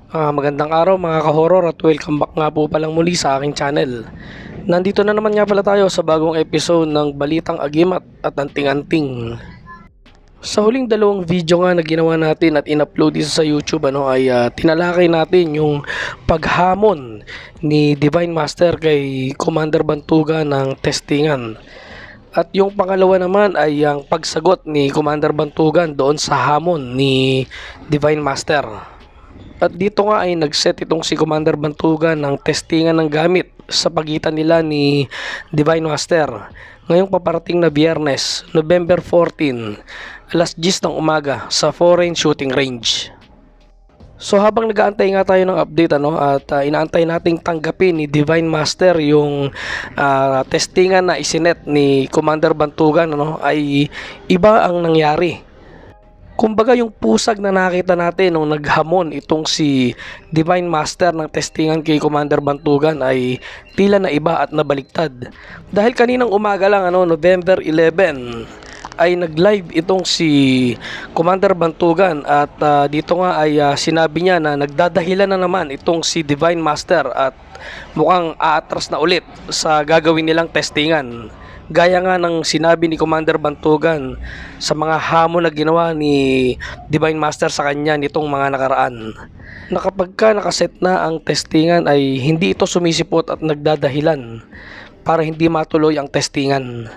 Magandang araw mga ka-horror at welcome back nga po palang muli sa aking channel. Nandito na naman nga pala tayo sa bagong episode ng Balitang Agimat at Anting-Anting. Sa huling dalawang video nga na ginawa natin at in-upload dito sa YouTube ay tinalakay natin yung paghamon ni Divine Master kay Commander Bantuga ng testingan. At yung pangalawa naman ay ang pagsagot ni Commander Bantugan doon sa hamon ni Divine Master. At dito nga ay nagset itong si Commander Bantugan ng testingan ng gamit sa pagitan nila ni Divine Master ngayong paparating na Biyernes, November 14, alas 10 ng umaga sa foreign shooting range. So habang nag-aantay nga tayo ng update at inaantay nating tanggapin ni Divine Master yung testingan na isinet ni Commander Bantugan ay iba ang nangyari. Kumbaga yung pusag na nakita natin nung naghamon itong si Divine Master ng testingan kay Commander Bantugan ay tila na iba at nabaliktad. Dahil kaninang umaga lang November 11 ay nag-live itong si Commander Bantugan at dito nga ay sinabi niya na nagdadahilan na naman itong si Divine Master at mukhang aatras na ulit sa gagawin nilang testingan. Gaya nga ng sinabi ni Commander Bantugan sa mga hamon na ginawa ni Divine Master sa kanya nitong mga nakaraan. Na kapag nakaset na ang testingan ay hindi ito sumisipot at nagdadahilan para hindi matuloy ang testingan.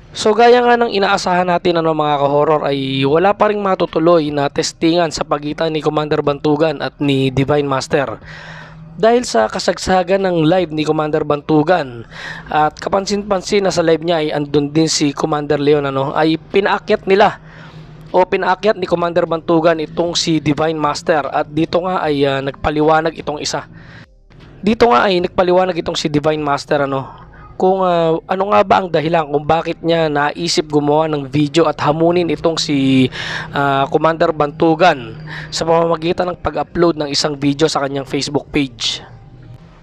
So gaya nga ng inaasahan natin mga ka-horror ay wala pa ring matutuloy na testingan sa pagitan ni Commander Bantugan at ni Divine Master. Dahil sa kasagsagan ng live ni Commander Bantugan at kapansin-pansin na sa live niya ay andun din si Commander Leon ay pinaakyat ni Commander Bantugan itong si Divine Master at dito nga ay nagpaliwanag itong si Divine Master kung ano nga ba ang dahilan kung bakit niya naisip gumawa ng video at hamunin itong si Commander Bantugan sa pamamagitan ng pag-upload ng isang video sa kanyang Facebook page.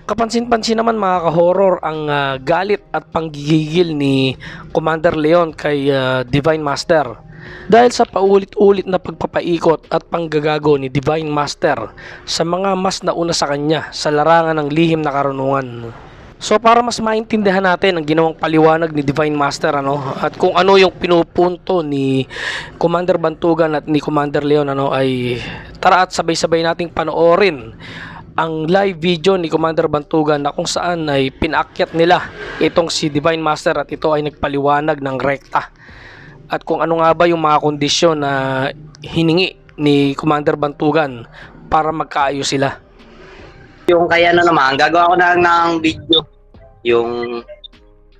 Kapansin-pansin naman mga ka-horror ang galit at panggigigil ni Commander Leon kay Divine Master dahil sa paulit-ulit na pagpapaikot at panggagago ni Divine Master sa mga mas nauna sa kanya sa larangan ng lihim na karunungan. So para mas maintindihan natin ang ginawang paliwanag ni Divine Master at kung ano yung pinupunto ni Commander Bantugan at ni Commander Leon ay tara at sabay-sabay nating panoorin ang live video ni Commander Bantugan na kung saan ay pinaakyat nila itong si Divine Master at ito ay nagpaliwanag ng rekta at kung ano nga ba yung mga kondisyon na hiningi ni Commander Bantugan para magkaayos sila. Yung kaya naman, gagawa ko na ng video. Yung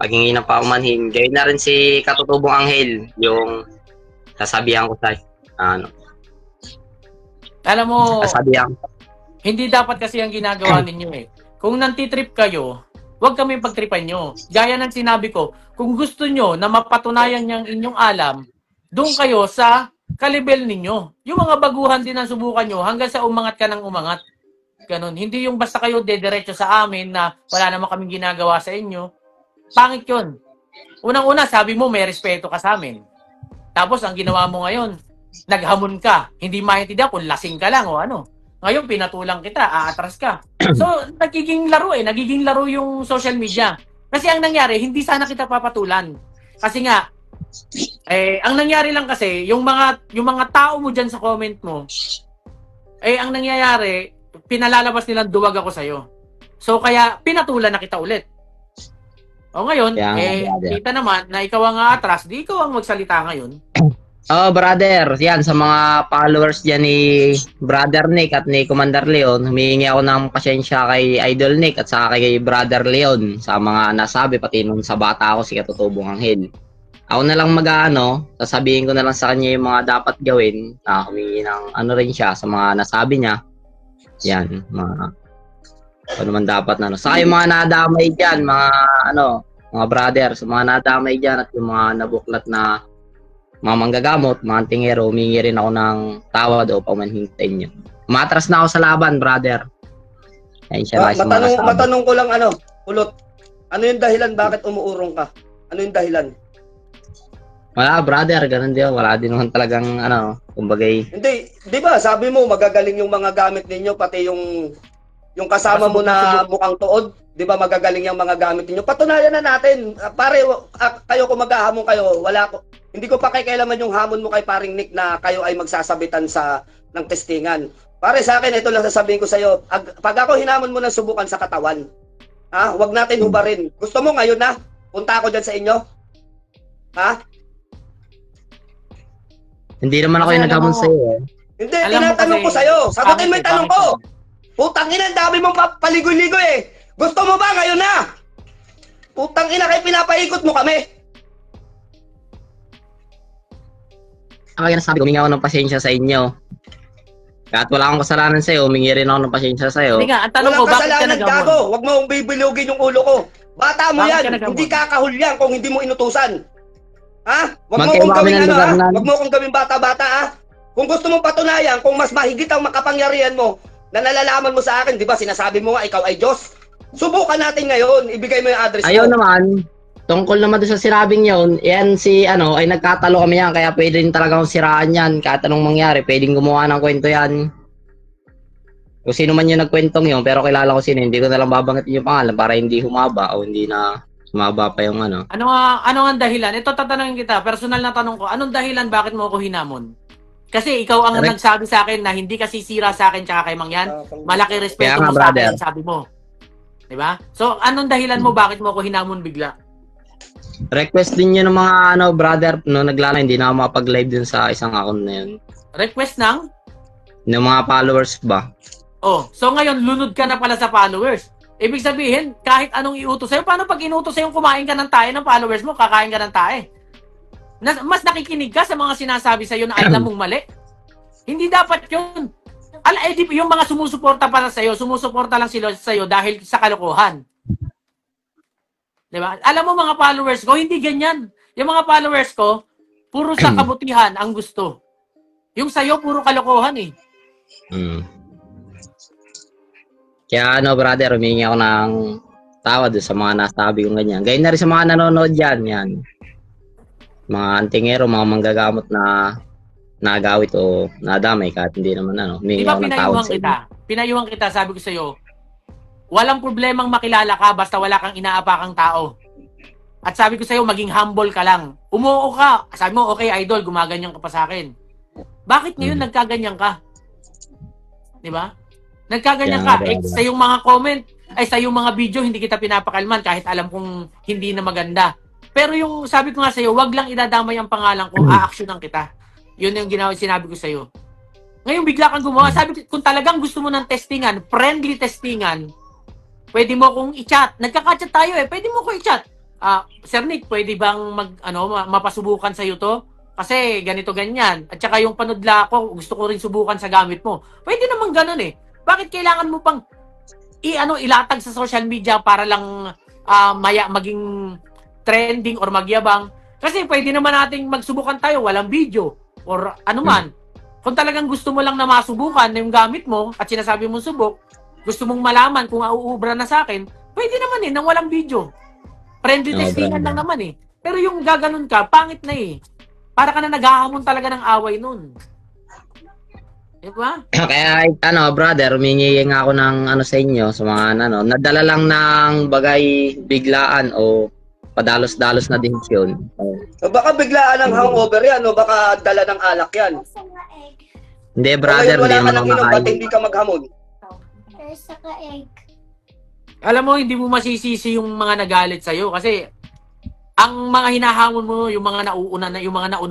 paghingi ng paumanhin. Gawin na rin si Katutubong Anghel. Yung sasabihan ko sa Alam mo, sasabihan ko. hindi dapat kasi ang ginagawa ninyo Kung nantitrip kayo, huwag kami pagtripan nyo. Gaya ng sinabi ko, kung gusto nyo na mapatunayan yung inyong alam, doon kayo sa kalibel ninyo. Yung mga baguhan din ang subukan nyo hanggang sa umangat ka ng umangat. Ganun. Hindi yung basta kayo dediretso sa amin na wala naman kaming ginagawa sa inyo. Pangit yun. Unang-una, sabi mo may respeto ka sa amin. Tapos, ang ginawa mo ngayon, naghamon ka. Hindi maintindihan kung lasing ka lang o ano. Ngayon, pinatulang kita, aatras ka. So, nagiging laro yung social media. Kasi ang nangyari, hindi sana kita papatulan. Kasi nga, ang nangyari lang kasi, yung mga tao mo dyan sa comment mo, ang nangyayari, pinalalabas nilang duwag ako sa'yo. So, kaya pinatulan na kita ulit. O ngayon, kita naman na ikaw ang atras, di ikaw ang magsalita ngayon. Brother, yan, sa mga followers dyan ni Brother Nick at ni Commander Leon, humihingi ako ng pasensya kay Idol Nick at saka kay Brother Leon sa mga nasabi, pati nung sa bata ako si Katutubong Anghel. Ako na lang sasabihin ko na lang sa kanya yung mga dapat gawin na humingi ng rin siya sa mga nasabi niya. Yan, ano naman dapat Saka yung mga nadamay dyan, mga brother, sa mga nadamay dyan at yung mga nabuklat na mga manggagamot, mga tingero, humingi rin ako ng tawad o paumanhintayin nyo. Umatras na ako sa laban, brother. Yan siya, matanong ko lang Kulot, ano yung dahilan bakit umuurong ka? Ano yung dahilan? Wala, brother, ganun din. Wala din naman talagang, ano, kumbagay. Hindi, di ba, sabi mo, magagaling yung mga gamit ninyo, pati yung kasama mo na mukhang tuod, di ba, magagaling yung mga gamit ninyo. Patunayan na natin. Pare, kayo kung maghahamon kayo, hindi ko pa kailanman yung hamon mo kay paring Nick na kayo ay magsasabitan ng testingan. Pare, sa akin, ito lang sasabihin ko sa'yo. Pag ako hinamon mo ng subukan sa katawan, huwag natin hubarin. Gusto mo ngayon na? Punta ako dyan sa inyo? Ha? Hindi naman ako yung naghamon sa'yo. Hindi, tinatanong ko sa'yo. Sagutin mo yung tanong ko. Putang ina, dami mong paligoy-ligoy eh. Gusto mo ba ngayon na? Putang ina, kayo pinapaikot mo kami. Ako yung nasabi ko, humingi ako ng pasensya sa inyo. Kahit wala akong kasalanan sa'yo, humingi rin ako ng pasensya sa'yo. Hindi nga, ang tanong ko, Walang bakit ka kasalanan, naghamon? gago. Huwag mo akong bibilugin yung ulo ko. Bata mo Bakit yan. ka naghamon? Hindi kakahul yan kung hindi mo inutusan. Ha? Huwag mo Magkaiba akong kami gawing ng ano lugar ha? na- Huwag mo akong gawing bata-bata ha? Kung gusto mong patunayan, kung mas mahigit ang makapangyarihan mo, na nalalaman mo sa akin, di ba sinasabi mo nga ikaw ay Diyos? Subukan natin ngayon, ibigay mo yung address Ayaw mo. naman, tungkol naman doon sa sinabing yun, yan si, ay nagkatalo kami yan, kaya pwede rin talaga akong siraan yan, kahit anong mangyari, pwedeng gumawa ng kwento yan. Kung sino man yung nagkwentong yun, pero kilala ko sino, hindi ko nalang babanggitin yung pangalan para hindi humaba o hindi na humaba pa yung ano. Ano ang dahilan? Ito tatanungin kita, personal na tanong ko. Anong dahilan bakit mo ako hinamon? Kasi ikaw ang Correct. nagsabi sa akin na hindi ka sisira sa akin tsaka kay Mangyan. Malaki respeto Kaya nga, mo sa brother. akin, sabi mo. 'Di ba? So, anong dahilan mo bakit mo ako hinamon bigla? Request din yun ng mga brother, no, naglala, hindi na ako makapag-live dun sa isang account na yun. Request ng? Ng mga followers ba? Oh, so ngayon lunod ka na pala sa followers. Ibig sabihin, kahit anong iutos sa'yo, paano pag inutos sa'yo kumain ka ng tae ng followers mo, kakain ka ng tae? Mas nakikinig ka sa mga sinasabi sa'yo na alam mong mali? Hindi dapat yun. Yung mga sumusuporta para sa'yo, sumusuporta lang sila sa'yo dahil sa kalokohan. Diba? Alam mo mga followers ko, hindi ganyan. Yung mga followers ko, puro sa kabutihan ang gusto. Yung sa'yo, puro kalokohan eh. Kaya brother, humingi ako ng tawad sa mga nasabi kong ganyan. Gayun na rin sa mga nanonood yan. Mga antingero, mga manggagamot na nagawit o nadamay kahit hindi naman humingi Diba ako ng tawad pinayuhan sa kita? inyo. Pinayuhan kita, sabi ko sa'yo, walang problemang makilala ka basta wala kang inaapakang tao. At sabi ko sa'yo, maging humble ka lang. Umuo ka. Sabi mo, okay, idol, gumaganyan ka pa sa akin. Bakit ngayon nagkaganyan ka? Diba? Nagkaganyan ka. Sa yung mga comment, sa yung mga video, hindi kita pinapakalman kahit alam kong hindi na maganda. Pero yung sabi ko nga sa'yo, wag lang idadamay ang pangalan ko, a-actionan kita. Yun yung sinabi ko sa'yo. Ngayon bigla kang gumawa. Sabi ko, kung talagang gusto mo ng testingan, friendly testingan, pwede mo kong i-chat. Nagkaka-chat tayo eh. Pwede mo ko i-chat. Sir Nick, pwede bang mapasubukan sa'yo to? Kasi ganito ganyan. At saka yung panudla ko, gusto ko rin subukan sa gamit mo. Pwede naman ganun eh. Bakit kailangan mo pang ilatag sa social media para lang maging trending or magyabang? Kasi pwede naman nating magsubukan tayo, walang video or ano man. Kung talagang gusto mo lang na masubukan na yung gamit mo at sinasabi mong subok, gusto mong malaman kung auubra na sa akin, pwede naman nang walang video. Friendly testingan lang naman eh. Pero yung gaganon ka, pangit na eh. Para ka na naghahamon talaga ng away nun. Diba? Kaya brother, humingi nga ako ng sa inyo, sa mga nadala lang ng bagay biglaan o padalos-dalos na desisyon. Baka biglaan ang hangover yan, o baka dala ng alak yan. Hindi brother, Wala hindi ka naman nang ako inom, ba't makain. hindi ka maghamon? Alam mo, hindi mo masisisi yung mga nagalit sa'yo kasi ang mga hinahamon mo, yung mga nauna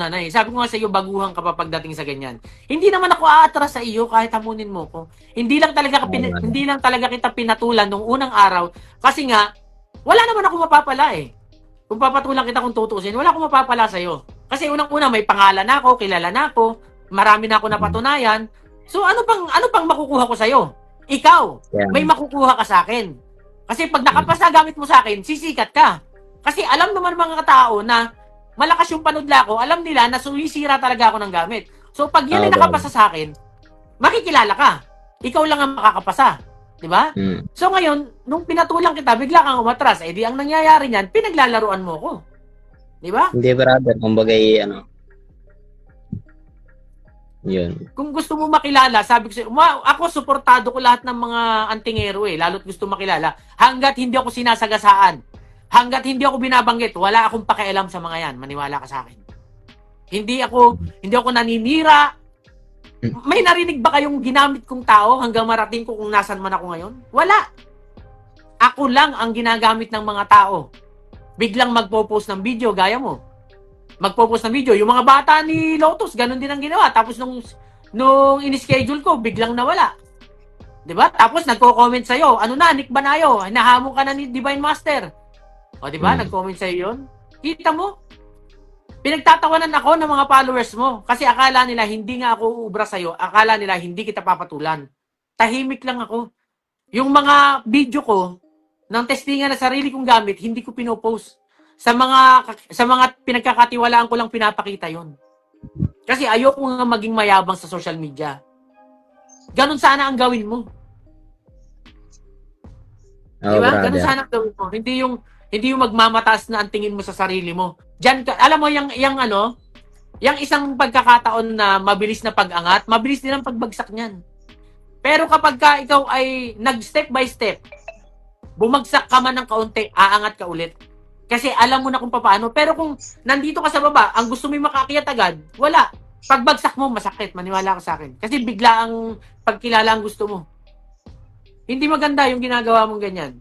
na eh. Sabi ko nga sa'yo, baguhan ka pa pagdating sa ganyan. Hindi naman ako aatras sa iyo kahit hamunin mo ko. Hindi lang talaga kita pinatulan nung unang araw kasi nga, wala naman ako mapapala eh. Kung papatulan kita kung tutusin, wala akong mapapala sa'yo. Kasi unang-una, may pangalan na ako, kilala na ako, marami na ako napatunayan. So ano pang makukuha ko sa'yo? Ikaw, may makukuha ka sa akin. Kasi pag nakapasa gamit mo sa akin, sisikat ka. Kasi alam naman mga tao na malakas yung panudla ko, alam nila na sumisira talaga ako ng gamit. So pag yan ay nakapasa sa akin, makikilala ka. Ikaw lang ang makakapasa. Diba? So ngayon, nung pinatulang kita, bigla kang umatras. Eh di ang nangyayari niyan, pinaglalaruan mo ko. Di ba? Hindi, brother. Kumbaga, ano. Yun. Kung gusto mo makilala, sabi ko sa'yo, ako suportado ko lahat ng mga antingero lalo't gusto makilala. Hanggat hindi ako sinasagasaan, hanggat hindi ako binabanggit, wala akong pakialam sa mga yan. Maniwala ka sa akin. Hindi ako naninira. May narinig ba kayong ginamit kong tao hanggang marating ko kung nasan man ako ngayon? Wala. Ako lang ang ginagamit ng mga tao. Biglang magpo-post ng video, gaya mo. Magpo-post ng video. Yung mga bata ni Lotus, ganun din ang ginawa. Tapos nung in-schedule ko, biglang nawala. 'Di ba? Tapos nagko-comment sa'yo, ano na, Nick Banayo, hinahamon ka na ni Divine Master. O 'di ba? Nag-comment sa'yo 'yon. Kita mo? Pinagtatawanan ako ng mga followers mo kasi akala nila hindi nga ako uubra sa'yo. Akala nila hindi kita papatulan. Tahimik lang ako. Yung mga video ko ng testingan na sarili kong gamit, hindi ko pinopost. Sa mga pinagkakatiwalaan ko lang pinapakita 'yon. Kasi ayoko nga maging mayabang sa social media. Ganun sana ang gawin mo. Diba? Ganun sana ang gawin mo. Hindi yung magmamataas na ang tingin mo sa sarili mo. Diyan ka, alam mo yung isang pagkakataon na mabilis na pag-angat, mabilis din ang pagbagsak niyan. Pero kapag ikaw ay nag-step by step, bumagsak ka man ng kaunti, aangat ka ulit. Kasi alam mo na kung paano. Pero kung nandito ka sa baba, ang gusto mo makaakyat agad, wala. Pagbagsak mo, masakit. Maniwala ka sa akin. Kasi bigla ang pagkilala ang gusto mo. Hindi maganda yung ginagawa mong ganyan.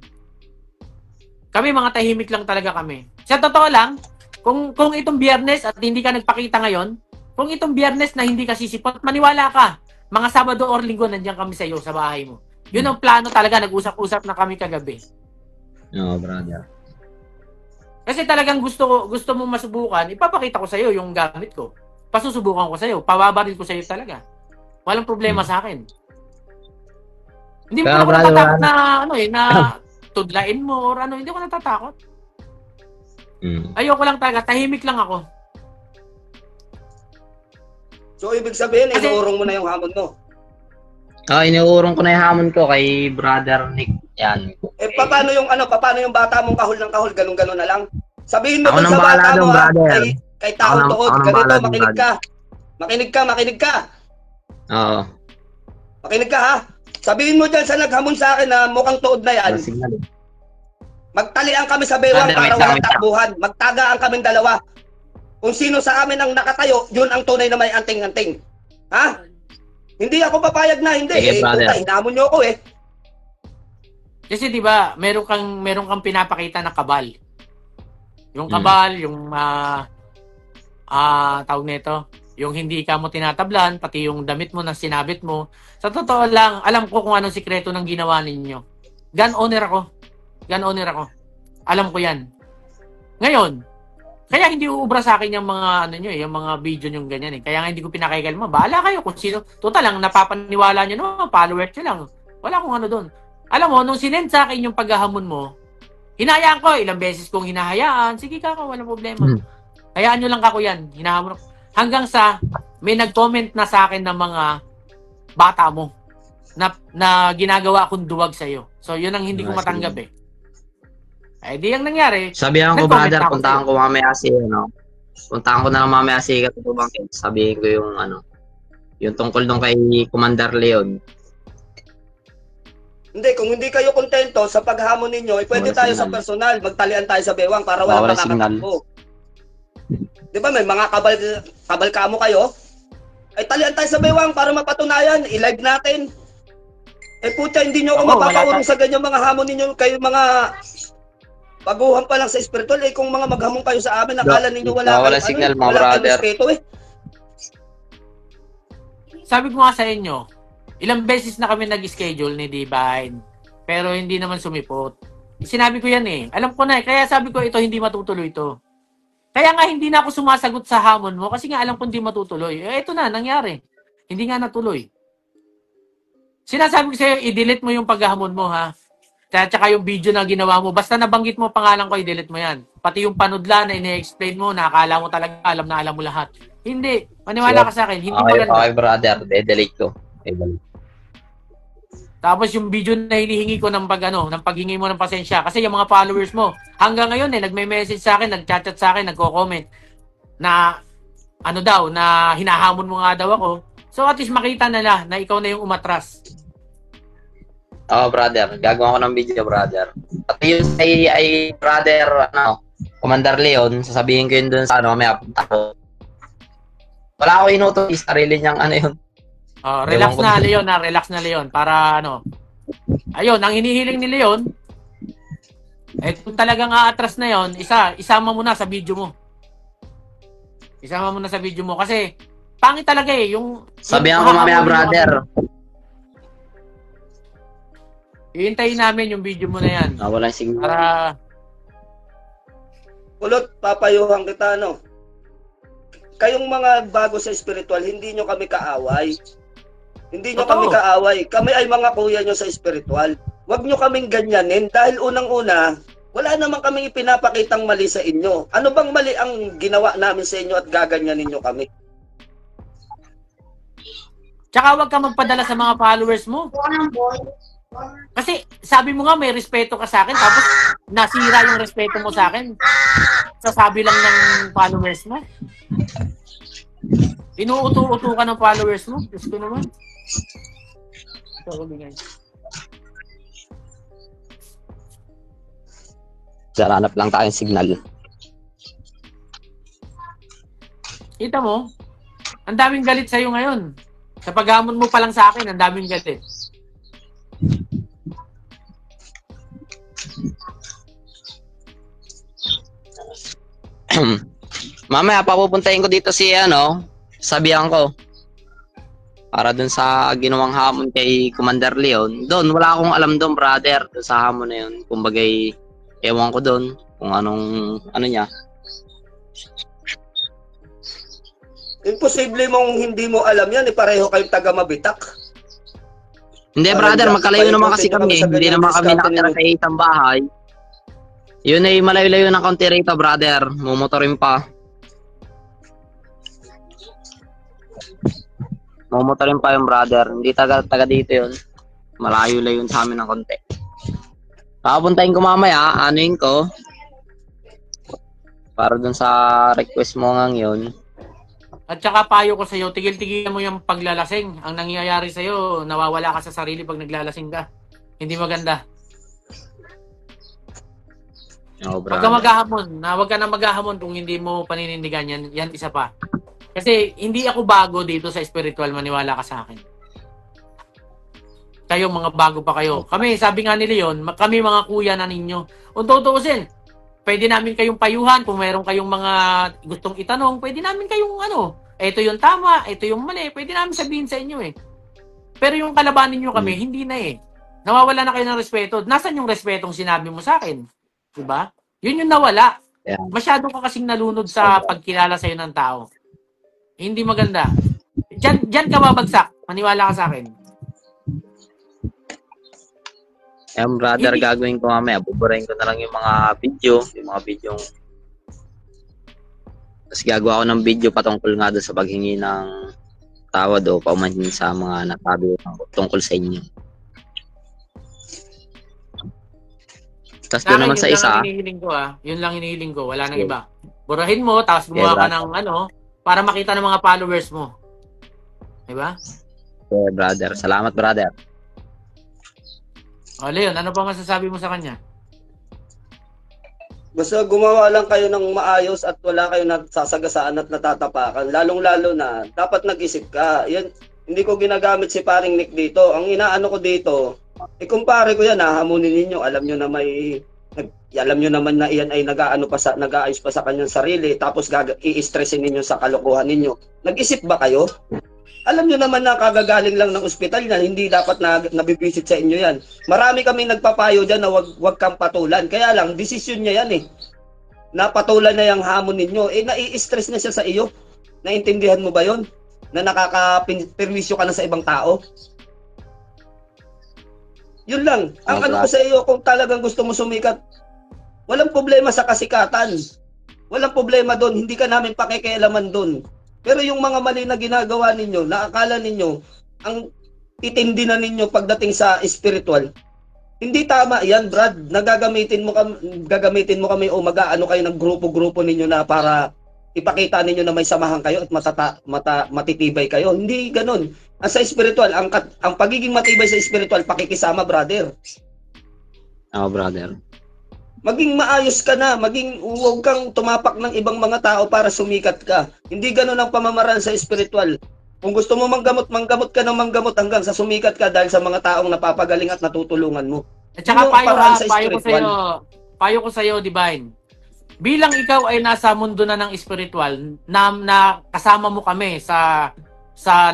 Kami, mga tahimik lang talaga kami. Sa totoo lang, kung itong Biyernes at hindi ka nagpakita ngayon, kung itong Biyernes na hindi ka sisipot, maniwala ka. Mga Sabado or Linggo, nandiyan kami sa iyo, sa bahay mo. Yun ang plano talaga. Nag-usap-usap na kami kagabi. Oo, brother. Kasi talagang gusto mo masubukan, ipapakita ko sa iyo yung gamit ko. Pasusubukan ko sa iyo, pababaril ko sa iyo talaga. Walang problema sa akin. Hindi mo ako natatakot na na tudlain mo or hindi ko natatakot. Ayoko lang talaga, tahimik lang ako. So ibig sabihin, inuurong mo na yung hamon mo. Inuurong ko na yung hamon ko kay Brother Nick. Yan. Paano yung bata mong kahol ng kahol, ganun-ganun na lang? Sabihin mo Ako dun sa bahala bata mo, dun, brother. kay taong tuod, ganito, makinig ka. Oo. Makinig ka, ha? Sabihin mo dyan sa naghamon sa akin na mukhang tuod na yan, magtalian kami sa bewang para walang takbuhan. Magtagaan kaming dalawa. Kung sino sa amin ang nakatayo, yun ang tunay na may anting-anting. Ha? Hindi ako papayag na hindi. Sige, Hinamon niyo ako eh. Kasi 'di ba, meron kang pinapakita na kabal. Yung kabal, yung tawag nito, yung hindi ka mo tinatablan, pati yung damit mo na sinabit mo. Sa totoo lang, alam ko kung anong sikreto ng ginawa ninyo. Gun owner ako. Alam ko 'yan. Ngayon, kaya hindi uubra sa akin yung mga yung mga video nyo ganyan eh. Kaya nga hindi ko pinakaikalma. Bahala kayo kung sino. Total lang, napapaniwala nyo no, followers nyo lang. Wala akong doon. Alam mo, nung sinend sa akin yung paghahamon mo, hinayaan ko, ilang beses kong hinahayaan. Sige kako, walang problema. Hayaan nyo lang kako yan. Hinahamon ko. Hanggang sa, may nag-comment na sa akin ng mga bata mo na ginagawa akong duwag sa'yo. So, yun ang hindi ko matanggap eh. Di ang nangyari. Sabihan ko, brother, puntahan ko mamaya puntahan ko na lang mamaya si Katubang. Sabihin ko yung yung tungkol nung kay Commander Leon. Hindi, kung hindi kayo kontento sa paghamon ninyo, pwede tayo sa personal, magtalian tayo sa bewang para walang makakatakbo. Di ba may mga kabal kamo kayo? Ay talian tayo sa bewang para mapatunayan, i-live natin. Putya, hindi nyo ako mapapaurong sa ganyan mga hamon ninyo, kayo mga baguhan pa lang sa spiritual kung mga maghamon kayo sa amin, nakala ninyo wala signal, mga brother. Sabi ko nga sa inyo, ilang beses na kami nag-schedule ni Divine, pero hindi naman sumipot. Sinabi ko yan eh. Alam ko na eh. Kaya sabi ko ito, hindi matutuloy ito. Kaya nga hindi na ako sumasagot sa hamon mo kasi nga alam ko hindi matutuloy. Ito na, nangyari. Hindi nga natuloy. Sinasabi ko sa'yo, i-delete mo yung paghahamon mo ha. Tsaka yung video na ginawa mo, basta nabanggit mo pangalan ko, i-delete mo yan. Pati yung panudla na ini-explain mo, nakakala mo talaga, alam na alam mo lahat. Hindi. Maniwala ka sa akin. Hindi maganda. Okay, brother. I-delete ko. Tapos yung video na hinihingi ko ng ng paghingi mo ng pasensya kasi yung mga followers mo hanggang ngayon nagme-message sa akin, nagchat-chat sa akin, nagko-comment na daw na hinahamon mo nga daw ako. So at least makita nila na ikaw na yung umatras. Brother, gagawa ko ng video, brother. At yun ay brother, Commander Leon, sasabihin ko yun dun sa mamaya punta ko. Wala ako inuto, sarili niyang yun. Relax na Leon, relax na Leon para ayun, ang hinihiling ni Leon kung talagang aatras na yon, isama mo na sa video mo. Isama mo na sa video mo kasi pangit talaga yung sabihan ko mamaya, brother. Ihintayin namin yung video mo na yan. Walang signal. Para Kulot, papayuhan kita, Kayong mga bago sa spiritual, hindi nyo kami kaaway. Hindi nyo kami kaaway. Kami ay mga kuya nyo sa spiritual. Huwag nyo kaming ganyanin dahil unang-una, wala naman kaming ipinapakitang mali sa inyo. Ano bang mali ang ginawa namin sa inyo at gaganyanin nyo kami? tsaka wag ka magpadala sa mga followers mo. Kasi sabi mo nga may respeto ka sa akin tapos nasira yung respeto mo sa akin. Sasabi lang ng followers mo. Inuuto-uto ka ng followers mo. Diyos ko naman. Hanap lang tayong signal. Kita mo? Ang daming galit sa'yo ngayon. Sa paghamon mo pa lang sa akin, ang daming galit. Mamaya papupuntahin ko dito sabihan ko. Para dun sa ginawang hamon kay Commander Leon. Doon, wala akong alam doon, brother. Doon sa hamon na yun. Kumbagay, ewan ko doon kung ano niya. Imposible mong hindi mo alam yan. Pareho kayong taga Mabitak. Hindi, brother. Magkalayo naman kasi kami. Hindi naman kami nakatira sa isang bahay. Yun ay malayo-layo ng kaunti rito, brother. Mumotorin pa. Mumotorin pa yung brother. Hindi taga dito yun. Malayo-layo sa amin ng konti. Papuntahin ko mamaya. Anuin ko. Para dun sa request mo ngayon. At saka payo ko sa'yo, tigil-tigil mo yung paglalasing. Ang nangyayari sa'yo, nawawala ka sa sarili pag naglalasing ka. Hindi maganda. Oh, Huwag ka maghahamon. Huwag ka na maghahamon kung hindi mo paninindigan yan. Yan isa pa. Kasi hindi ako bago dito sa spiritual, maniwala ka sa akin. Kayo, mga bago pa kayo. Kami, sabi nga ni Leon, kami mga kuya na ninyo. Kung tutuusin, pwede namin kayong payuhan. Kung mayroon kayong mga gustong itanong, pwede namin kayong ito yung tama, ito yung mali. Pwede namin sabihin sa inyo Pero yung kalabanin nyo kami, hindi na Nawawala na kayo ng respeto. Nasaan yung respetong sinabi mo sa akin? Diba? Yun yung nawala. Yeah. Masyado ka kasing nalunod sa pagkilala sa'yo ng tao. Hindi maganda. Diyan ka babagsak. Maniwala ka sa akin. Brother, gagawin ko mamaya. Buburahin ko na lang yung mga video. Tapos gagawa ko ng video patungkol nga doon sa paghingi ng tawad o paumanhin sa mga nasabi tungkol sa inyo. Tapos doon naman sa isa. Yun lang hinihiling ko. Wala nang iba. Burahin mo, tapos gumawa ka ng para makita ng mga followers mo. Diba? Okay, brother. Salamat, brother. Leon, ano pa masasabi mo sa kanya? Basta gumawa lang kayo ng maayos at wala kayo nagsasagasaan at natatapakan. Lalong-lalo na, dapat nag-isip ka. Yan, hindi ko ginagamit si paring Nick dito. Ang inaano ko dito, kumpare ko yan, hahamunin ninyo. Alam nyo naman na iyan ay nag-aayos pa sa kanyang sarili. Tapos i-stressin ninyo sa kalokohan ninyo. Nag-isip ba kayo? Alam nyo naman na kagagaling lang ng ospital yan, hindi dapat nabibisit sa inyo yan. Marami kami nagpapayo dyan na wag kang patulan. Kaya lang, desisyon niya yan Napatulan na yung hamon ninyo. Nai-stress na siya sa iyo. Naintindihan mo ba yon? Na nakaka-perwisyo ka na sa ibang tao? Yun lang. Ang ano ko sa iyo, kung talagang gusto mo sumikat, walang problema sa kasikatan. Walang problema doon. Hindi ka namin pakikialaman doon. Pero yung mga mali na ginagawa ninyo, na akala ninyo, ang titindi na ninyo pagdating sa spiritual. Hindi tama 'yan, Brad. Gagamitin mo kami o mag-aano kayo ng grupo-grupo ninyo na para ipakita ninyo na may samahan kayo at matitibay kayo. Hindi ganoon. Sa spiritual, ang pagiging matibay sa spiritual, pakikisama, brother. Brother. Maging maayos ka na, huwag kang tumapak ng ibang mga tao para sumikat ka. Hindi ganoon ang pamamaraan sa spiritual. Kung gusto mo manggamot ka ng manggamot hanggang sa sumikat ka dahil sa mga taong napapagaling at natutulungan mo. At saka Yun yung paraan sa payo ko sa'yo, Divine. Bilang ikaw ay nasa mundo na ng spiritual, na kasama mo kami sa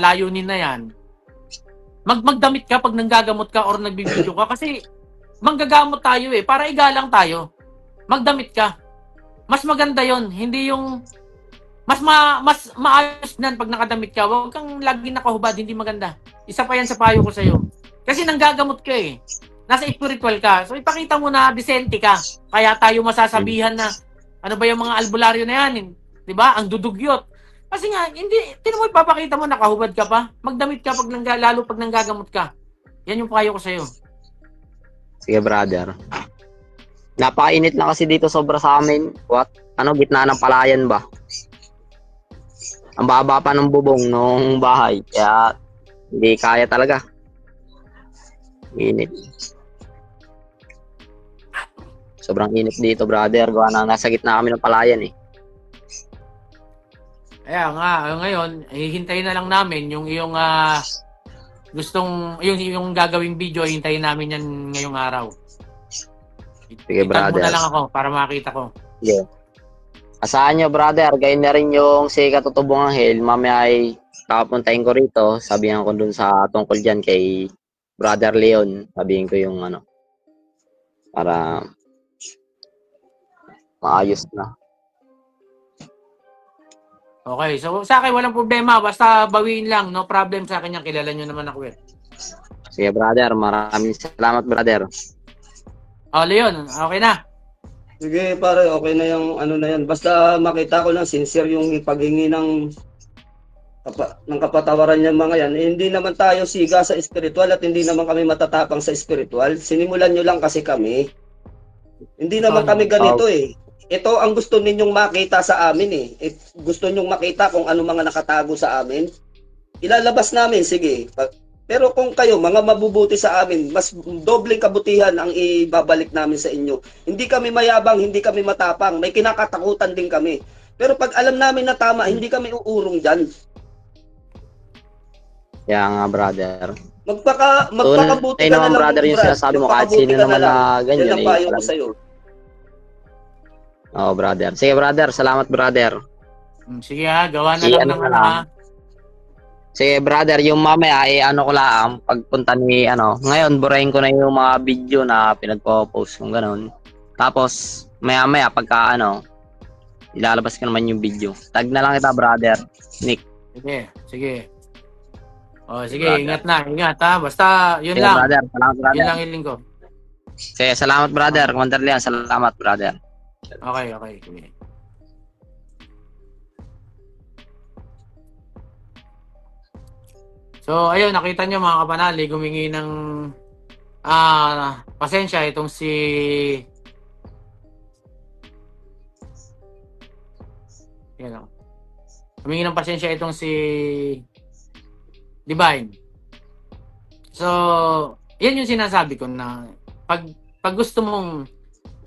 layunin na yan, magdamit ka pag nanggagamot ka or nagbibideo ka kasi manggagamot tayo para igalang tayo. Magdamit ka. Mas maganda yon, hindi yung mas maayos nan pag nakadamit ka. Huwag kang lagi nakahubad, hindi maganda. Isa pa yan sa payo ko sa'yo. Kasi nanggagamot ka nasa spiritual ka. So ipakita mo na disente ka. Kaya tayo masasabihan na ano ba yung mga albularyo na yan? 'Di ba? Ang dudugyot. Kasi nga hindi mo ipapakita mo nakahubad ka pa. Magdamit ka lalo pag nanggagamot ka. Yan yung payo ko sa iyo. Sige, brother. Napakainit na kasi dito sobra sa amin. Gitna ng palayan ba? Ang baba pa ng bubong nung bahay. Kaya hindi kaya talaga. Init. Sobrang init dito, brother. Gawa na nasa gitna kami ng palayan Kaya nga, ngayon, hihintayin na lang namin yung iyong yung gagawing video, hintayin namin yan ngayong araw. Sige, brother. Itag mo na lang ako para makita ko. Yeah. Asahan nyo, brother. Gayon na rin yung si Katutubong Anghel. Mamaya ay kapuntahin ko rito. Sabihan ko dun sa tungkol dyan kay Brother Leon. Sabihin ko yung para maayos na. Okay, so sa akin walang problema. Basta bawiin lang. No problem sa akin yan. Kilala nyo naman ako Sige, brother. Maraming salamat, brother. Leon, okay na. Sige, pare, okay na yung na yan. Basta makita ko lang sincere yung paghingi ng kapatawaran niya mga yan. Hindi naman tayo siga sa spiritual at hindi naman kami matatapang sa spiritual. Sinimulan nyo lang kasi kami. Hindi naman kami ganito Ito ang gusto ninyong makita sa amin Gusto ninyong makita kung ano mga nakatago sa amin. Ilalabas namin, sige. Pero kung kayo, mga mabubuti sa amin, mas dobleng kabutihan ang ibabalik namin sa inyo. Hindi kami mayabang, hindi kami matapang. May kinakatakutan din kami. Pero pag alam namin na tama, hindi kami uurong dyan. Kaya nga, brother. Magpakabuti ka na lang, brother, yung sinasabi mo, kahit sino naman na ganyan. Yan ang payo ko sa'yo. Oo, brother. Sige, brother. Salamat, brother. Sige gawa na lang ng Sige, brother, yung mamaya ko lang pagpunta ni ngayon burahin ko na yung mga video na pinagpo-post kung gano'n. Tapos maya pagka ilalabas ko naman yung video. Tag na lang kita, brother Nick. Sige. Sige, brother. Ingat ha. Basta yun sige, lang. Brother, salamat, brother. Yun lang hiling ko. Sige, salamat, brother. Commander Leon, salamat, brother. Okay. Sige. So, ayun, nakita nyo mga kapanali, gumingi ng pasensya itong si humingi ng pasensya itong si Divine. So, yan yung sinasabi ko na pag gusto mong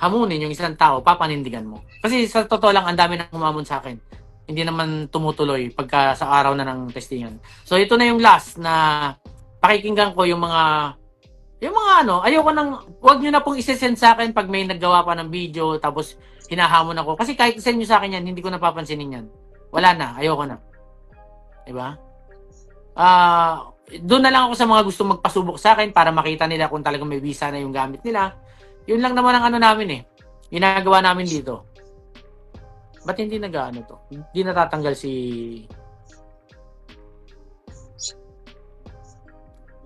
hamunin yung isang tao, papanindigan mo. Kasi sa totoo lang, ang dami nang humamon sa akin. Hindi naman tumutuloy pagka sa araw na ng testingan. So ito na yung last na pakikinggan ko yung mga ayoko nang, wag nyo na pong isesend sa akin pag may naggawa pa ng video tapos hinahamon ako. Kasi kahit isend nyo sa akin yan, hindi ko napapansinin yan. Wala na, ayoko na. Diba? Doon na lang ako sa mga gusto magpasubok sa akin para makita nila kung talagang may visa na yung gamit nila. Yun lang naman ang namin ginagawa namin dito. Ba't hindi to? Hindi natatanggal si...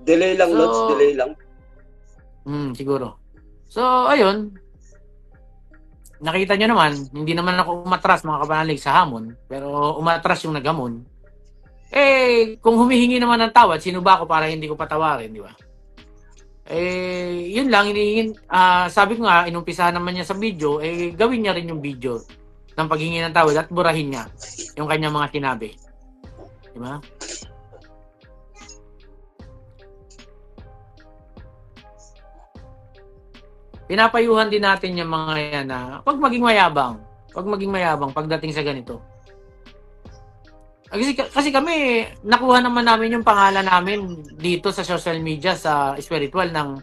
Delay lang, Lods. Delay lang. Siguro. So, ayun. Nakita nyo naman, hindi naman ako umatras mga kapanalig sa hamon. Pero umatras yung naghamon. kung humihingi naman ng tawad, sino ba ako para hindi ko patawarin, di ba? Yun lang, sabi ko nga, inumpisahan naman niya sa video, gawin niya rin yung video ng paghingi ng tawad at burahin niya yung kanyang mga sinabi. Di ba? Pinapayuhan din natin yung mga yan na wag maging mayabang. Wag maging mayabang pagdating sa ganito. Kasi kami, nakuha naman namin yung pangalan namin dito sa social media, sa spiritual, ng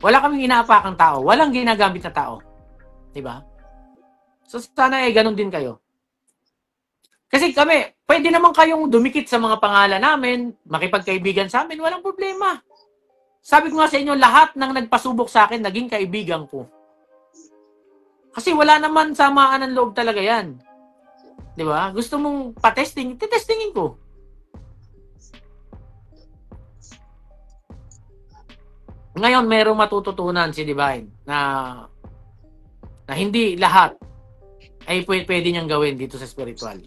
wala kaming inaapakang tao. Walang ginagamit na tao. Diba? So sana ganun din kayo. Kasi kami, pwede naman kayong dumikit sa mga pangalan namin, makipagkaibigan sa amin, walang problema. Sabi ko nga sa inyo, lahat ng nagpasubok sa akin, naging kaibigan ko. Kasi wala naman samaan ng loob talaga yan. Di ba? Gusto mong pa-testing, titestingin ko. Ngayon, merong matututunan si Divine na hindi lahat ay pwede niyang gawin dito sa spiritual.